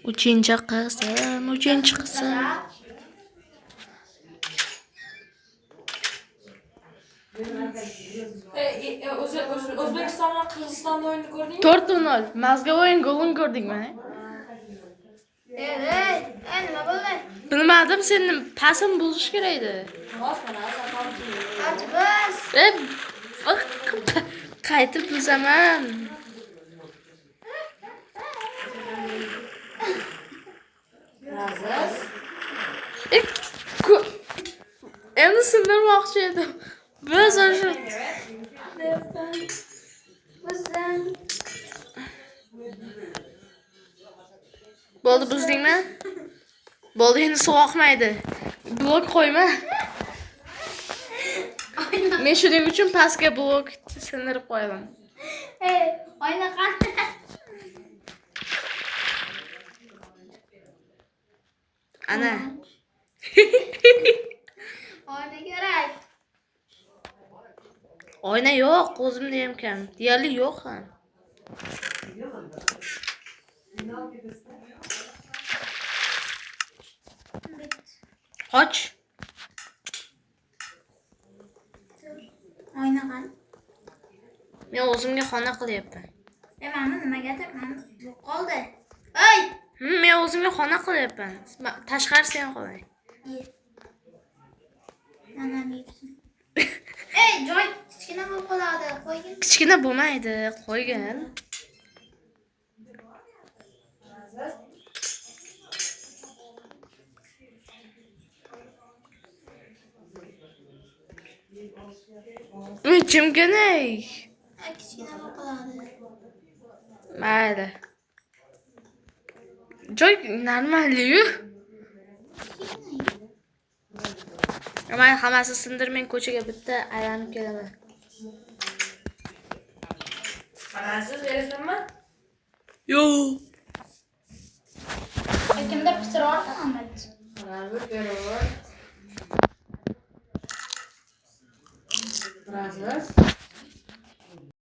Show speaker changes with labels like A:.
A: Uchinchi qism, uchinchi qism.
B: O'zbekiston bilan Qirg'iziston o'yinini ko'rdingmi?
A: 4-0. Mazgavoy golini ko'rdingmi?
C: Nima bo'ldi?
A: Bilmadim, sening pasim bo'lish kerak edi. Qaytib buzaman. Endi sindirmoqchi edim. Biz o'sha bo'ldi, buzdingmi? Bo'ldi, endi sovuqmaydi. Blok qo'yma. Men shuning uchun pastga blok sindirib qo'yaman.
C: Oyna qani?
A: Ana.
C: Oyna kerak.
A: Oyna yo'q, o'zimda ham kam. Deyarli yo'q ham. Och.
C: Oyna qani?
A: Men o'zimga xona qilyapman.
C: Mana nimaga taqman? Qoldi. Ey!
A: Men o'zimga xona qilyapman. Tashqarisi ham qolay.
C: Mana neysin? Ey, joy kichkina bo'lib qoladi. Qo'ygin.
A: Kichkina bo'lmaydi, qo'ygin. Jimgina.
C: Kichkina bo'lib qoladi.
A: Mayli. Joy normalmi-yu? Men hammasi sindirmay ko'chaga bitta aylanib kelaman.
B: Siz berasizmi?
C: Kimdir pistirib oldi.
B: Mana bir berib